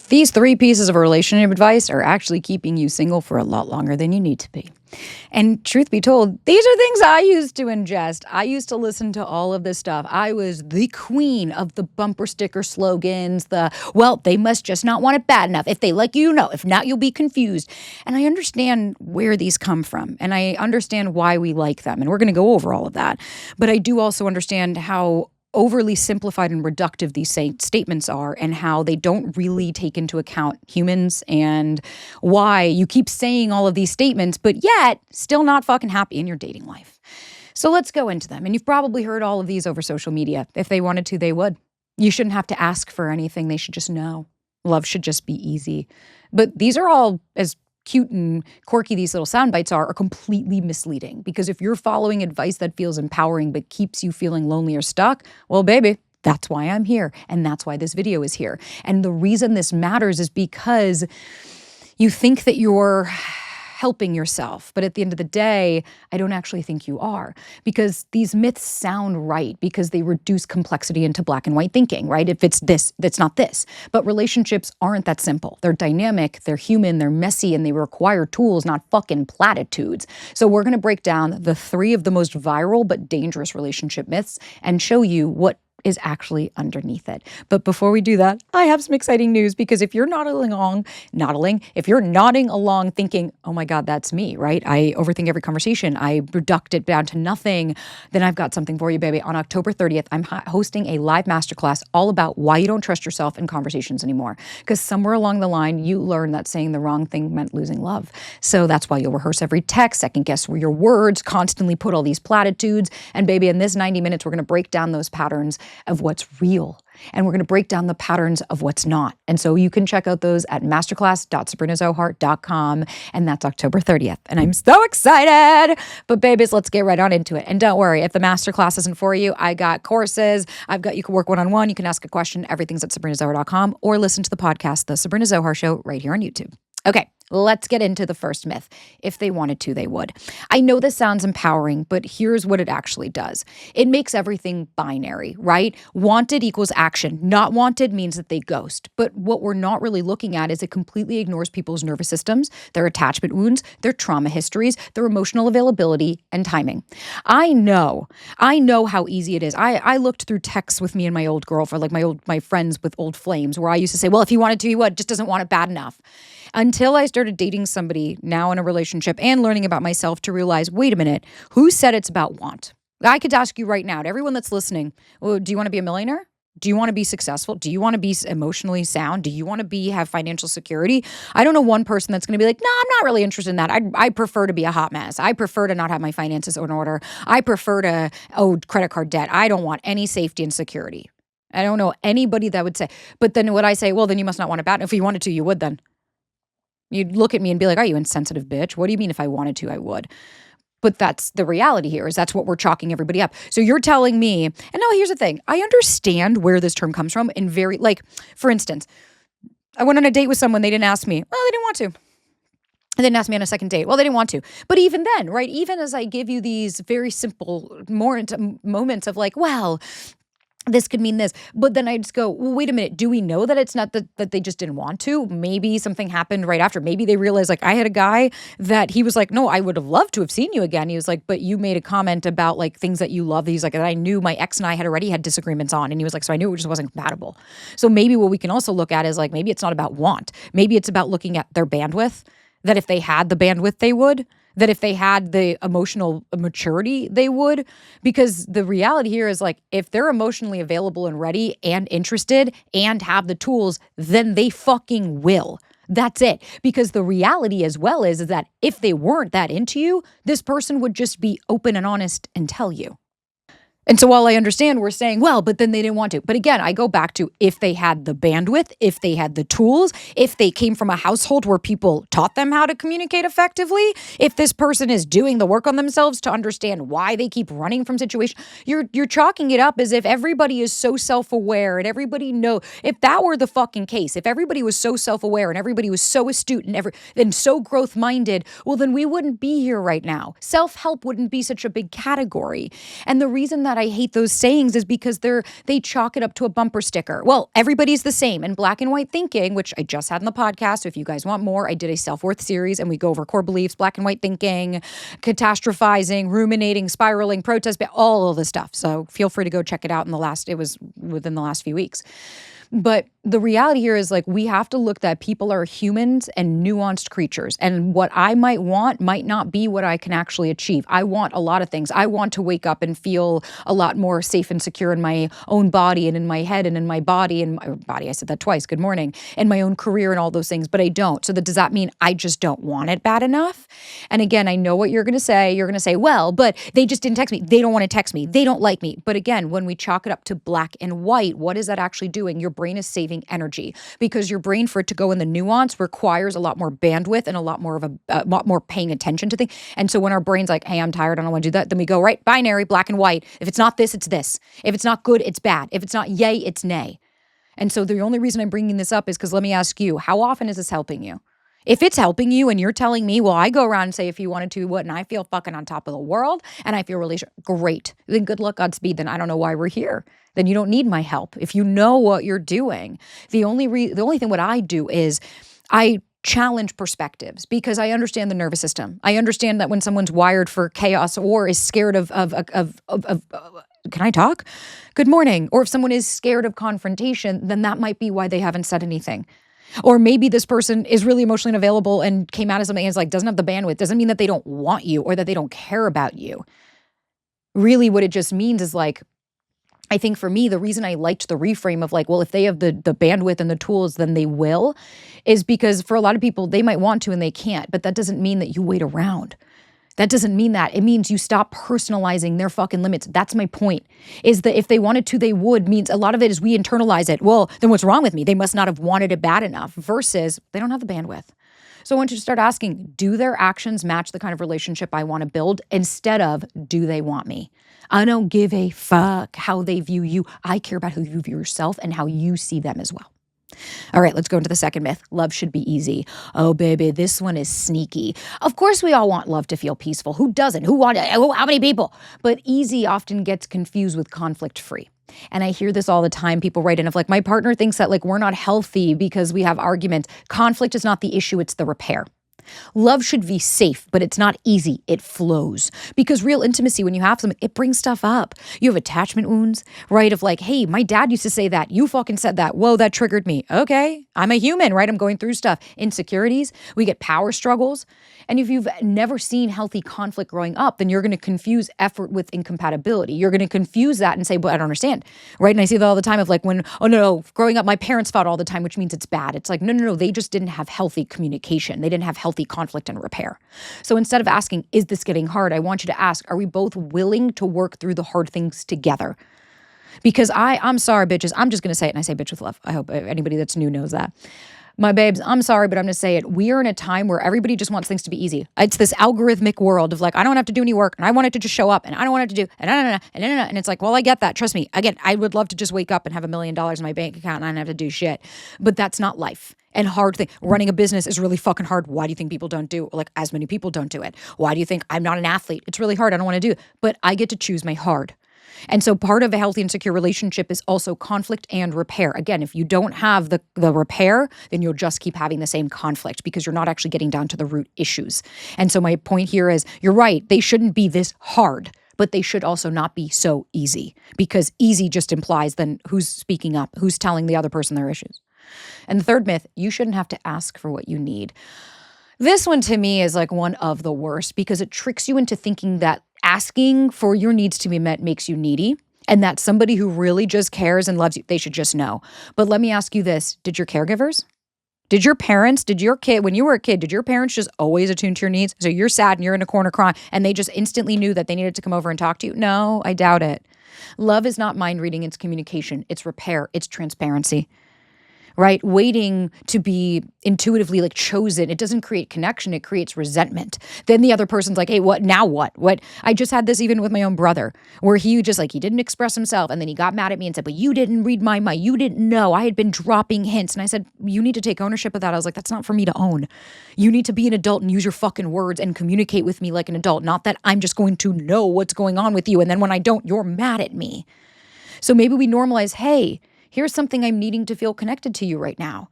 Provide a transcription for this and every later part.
These 3 pieces of relationship advice are actually keeping you single for a lot longer than you need to be. And truth be told, these are things I used to ingest. I used to listen to all of this stuff. I was the queen of the bumper sticker slogans, well, they must just not want it bad enough. If they like you, know. If not, you'll be confused. And I understand where these come from, and I understand why we like them. And we're going to go over all of that. But I do also understand how overly simplified and reductive these statements are, and how they don't really take into account humans, and why you keep saying all of these statements, but yet still not fucking happy in your dating life. So let's go into them. And you've probably heard all of these over social media. If they wanted to, they would. You shouldn't have to ask for anything. They should just know. Love should just be easy. But these are all, as cute and quirky these little sound bites are completely misleading. Because if you're following advice that feels empowering but keeps you feeling lonely or stuck, well, baby, that's why I'm here. And that's why this video is here. And the reason this matters is because you think that you're helping yourself. But at the end of the day, I don't actually think you are, because these myths sound right because they reduce complexity into black and white thinking, right? If it's this, that's not this. But relationships aren't that simple. They're dynamic, they're human, they're messy, and they require tools, not fucking platitudes. So we're going to break down the 3 of the most viral but dangerous relationship myths and show you what is actually underneath it. But before we do that, I have some exciting news, because if you're nodding along thinking, oh my God, that's me, right? I overthink every conversation. I reduct it down to nothing. Then I've got something for you, baby. On October 30th, I'm hosting a live masterclass all about why you don't trust yourself in conversations anymore. Because somewhere along the line, you learned that saying the wrong thing meant losing love. So that's why you'll rehearse every text, second guess your words, constantly put all these platitudes. And baby, in this 90 minutes, we're going to break down those patterns of what's real. And we're going to break down the patterns of what's not. And so you can check out those at masterclass.sabrinazohar.com. And that's October 30th. And I'm so excited. But babies, let's get right on into it. And don't worry, if the masterclass isn't for you, I got courses. You can work one-on-one. You can ask a question. Everything's at sabrinazohar.com, or listen to the podcast, The Sabrina Zohar Show, right here on YouTube. Okay, let's get into the first myth. If they wanted to, they would. I know this sounds empowering, but here's what it actually does. It makes everything binary, right? Wanted equals action. Not wanted means that they ghost. But what we're not really looking at is it completely ignores people's nervous systems, their attachment wounds, their trauma histories, their emotional availability, and timing. I know how easy it is. I looked through texts with me and my old girlfriend, like my friends with old flames, where I used to say, well, if he wanted to, he would, just doesn't want it bad enough. Until I started dating somebody now in a relationship and learning about myself to realize, wait a minute, who said it's about want? I could ask you right now, to everyone that's listening, well, do you want to be a millionaire? Do you want to be successful? Do you want to be emotionally sound? Do you want to have financial security? I don't know one person that's going to be like, no, I'm not really interested in that. I prefer to be a hot mess. I prefer to not have my finances in order. I prefer to owe credit card debt. I don't want any safety and security. I don't know anybody that would say, but then would I say, well, then you must not want it bad. If you wanted to, you would then. You'd look at me and be like, are you insensitive bitch? What do you mean if I wanted to, I would? But that's the reality here, is that's what we're chalking everybody up. So you're telling me, and now here's the thing. I understand where this term comes from in for instance, I went on a date with someone, they didn't ask me. Well, they didn't want to. And didn't ask me on a second date. Well, they didn't want to. But even then, right, even as I give you these very simple moments of like, well, this could mean this. But then I just go, well, wait a minute. Do we know that it's not that they just didn't want to? Maybe something happened right after. Maybe they realized, like, I had a guy that he was like, no, I would have loved to have seen you again. He was like, but you made a comment about like things that you love. He's like, that I knew my ex and I had already had disagreements on. And he was like, so I knew it just wasn't compatible. So maybe what we can also look at is like, maybe it's not about want. Maybe it's about looking at their bandwidth, that if they had the bandwidth, they would. That if they had the emotional maturity, they would. Because the reality here is like, if they're emotionally available and ready and interested and have the tools, then they fucking will. That's it. Because the reality as well is that if they weren't that into you, this person would just be open and honest and tell you. And so while I understand we're saying, well, but then they didn't want to. But again, I go back to if they had the bandwidth, if they had the tools, if they came from a household where people taught them how to communicate effectively, if this person is doing the work on themselves to understand why they keep running from situations, you're chalking it up as if everybody is so self-aware and everybody know. If that were the fucking case, if everybody was so self-aware and everybody was so astute and so growth-minded, well, then we wouldn't be here right now. Self-help wouldn't be such a big category. And the reason that that I hate those sayings is because they chalk it up to a bumper sticker. Well, everybody's the same. And black and white thinking, which I just had in the podcast. So if you guys want more, I did a self-worth series and we go over core beliefs, black and white thinking, catastrophizing, ruminating, spiraling, protest, all of the stuff. So feel free to go check it out it was within the last few weeks. But the reality here is like we have to look that people are humans and nuanced creatures. And what I might want might not be what I can actually achieve. I want a lot of things. I want to wake up and feel a lot more safe and secure in my own body and in my head and in my body and my body. I said that twice. Good morning. And my own career and all those things, but I don't. So does that mean I just don't want it bad enough? And again, I know what you're going to say. You're going to say, well, but they just didn't text me. They don't want to text me. They don't like me. But again, when we chalk it up to black and white, what is that actually doing? Your brain is saving energy because your brain, for it to go in the nuance, requires a lot more bandwidth and a lot more of a lot more paying attention to things. And so when our brain's like, hey, I'm tired, I don't want to do that, then we go right binary, black and white. If it's not this, it's this. If it's not good, it's bad. If it's not yay, it's nay. And so the only reason I'm bringing this up is because let me ask you, how often is this helping you? If it's helping you and you're telling me, well, I go around and say, if you wanted to, what, and I feel fucking on top of the world and I feel really great, then good luck, Godspeed. Then I don't know why we're here. Then you don't need my help. If you know what you're doing, the only thing what I do is I challenge perspectives because I understand the nervous system. I understand that when someone's wired for chaos or is scared of can I talk? Good morning. Or if someone is scared of confrontation, then that might be why they haven't said anything. Or maybe this person is really emotionally unavailable and came out of something and is like, doesn't have the bandwidth. Doesn't mean that they don't want you or that they don't care about you. Really what it just means is like, I think for me, the reason I liked the reframe of like, well, if they have the bandwidth and the tools, then they will, is because for a lot of people, they might want to and they can't, but that doesn't mean that you wait around. That doesn't mean that. It means you stop personalizing their fucking limits. That's my point, is that if they wanted to, they would, means a lot of it is we internalize it. Well, then what's wrong with me? They must not have wanted it bad enough versus they don't have the bandwidth. So I want you to start asking, do their actions match the kind of relationship I want to build instead of, do they want me? I don't give a fuck how they view you. I care about how you view yourself and how you see them as well. All right, let's go into the second myth. Love should be easy. Oh, baby, this one is sneaky. Of course, we all want love to feel peaceful. Who doesn't? How many people? But easy often gets confused with conflict-free. And I hear this all the time. People write in of like, my partner thinks that like we're not healthy because we have arguments. Conflict is not the issue, it's the repair. Love should be safe, but it's not easy. It flows. Because real intimacy, when you have something, it brings stuff up. You have attachment wounds, right? Of like, hey, my dad used to say that. You fucking said that. Whoa, that triggered me. Okay, I'm a human, right? I'm going through stuff. Insecurities. We get power struggles. And if you've never seen healthy conflict growing up, then you're going to confuse effort with incompatibility. You're going to confuse that and say, but I don't understand, right? And I see that all the time of like when, oh no, growing up, my parents fought all the time, which means it's bad. It's like, no, they just didn't have healthy communication. They didn't have healthy conflict and repair. So instead of asking, is this getting hard? I want you to ask, are we both willing to work through the hard things together? Because I'm sorry, bitches. I'm just going to say it, and I say bitch with love. I hope anybody that's new knows that. My babes, I'm sorry, but I'm going to say it. We are in a time where everybody just wants things to be easy. It's this algorithmic world of like, I don't have to do any work, and I want it to just show up, and I don't want it to do, and it's like, well, I get that. Trust me. Again, I would love to just wake up and have $1 million in my bank account, and I don't have to do shit. But that's not life. And hard thing. Running a business is really fucking hard. Why do you think people don't do it? Like, as many people don't do it. Why do you think I'm not an athlete? It's really hard. I don't want to do it. But I get to choose my hard. And so part of a healthy and secure relationship is also conflict and repair. Again, if you don't have the repair, then you'll just keep having the same conflict because you're not actually getting down to the root issues. And so my point here is, you're right, they shouldn't be this hard, but they should also not be so easy, because easy just implies then who's speaking up, who's telling the other person their issues. And the third myth, you shouldn't have to ask for what you need. This one to me is like one of the worst because it tricks you into thinking that asking for your needs to be met makes you needy, and that somebody who really just cares and loves you, they should just know. But let me ask you this. Did your caregivers? Did your parents, did your kid, when you were a kid, did your parents just always attune to your needs? So you're sad and you're in a corner crying and they just instantly knew that they needed to come over and talk to you? No, I doubt it. Love is not mind reading, it's communication, it's repair, it's transparency. right? Waiting to be intuitively like chosen. It doesn't create connection. It creates resentment. Then the other person's like, hey, what now? What? I just had this even with my own brother where he just like, he didn't express himself. And then he got mad at me and said, but you didn't read my mind. You didn't know. I had been dropping hints. And I said, you need to take ownership of that. I was like, that's not for me to own. You need to be an adult and use your fucking words and communicate with me like an adult. Not that I'm just going to know what's going on with you. And then when I don't, you're mad at me. So maybe we normalize, hey, here's something I'm needing to feel connected to you right now.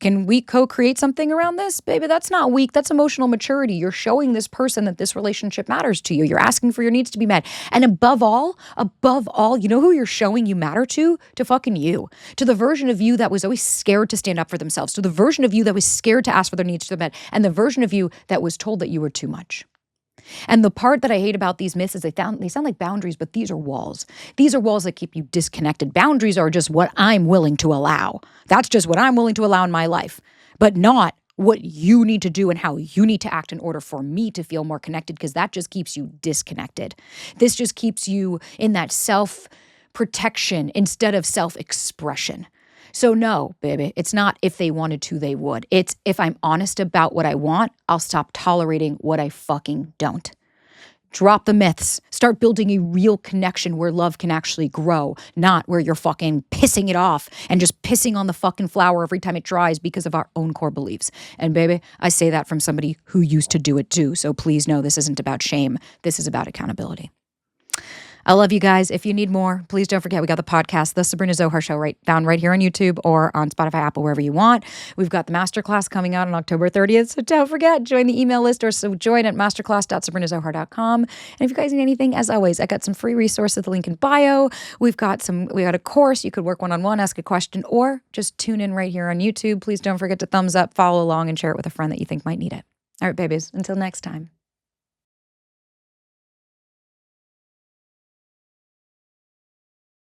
Can we co-create something around this? Baby, that's not weak. That's emotional maturity. You're showing this person that this relationship matters to you. You're asking for your needs to be met. And above all, you know who you're showing you matter to? To fucking you. To the version of you that was always scared to stand up for themselves. To the version of you that was scared to ask for their needs to be met. And the version of you that was told that you were too much. And the part that I hate about these myths is they sound like boundaries, but these are walls. These are walls that keep you disconnected. Boundaries are just what I'm willing to allow. That's just what I'm willing to allow in my life, but not what you need to do and how you need to act in order for me to feel more connected, because that just keeps you disconnected. This just keeps you in that self-protection instead of self-expression. So no, baby, it's not if they wanted to, they would. It's if I'm honest about what I want, I'll stop tolerating what I fucking don't. Drop the myths. Start building a real connection where love can actually grow, not where you're fucking pissing it off and just pissing on the fucking flower every time it dries because of our own core beliefs. And baby, I say that from somebody who used to do it too. So please know this isn't about shame. This is about accountability. I love you guys. If you need more, please don't forget we got the podcast, The Sabrina Zohar Show, found right here on YouTube or on Spotify, Apple, wherever you want. We've got the masterclass coming out on October 30th, so don't forget, join the email list or so join at masterclass.sabrinazohar.com. And if you guys need anything, as always, I got some free resources, the link in bio. We got a course. You could work one-on-one, ask a question, or just tune in right here on YouTube. Please don't forget to thumbs up, follow along, and share it with a friend that you think might need it. All right, babies, until next time.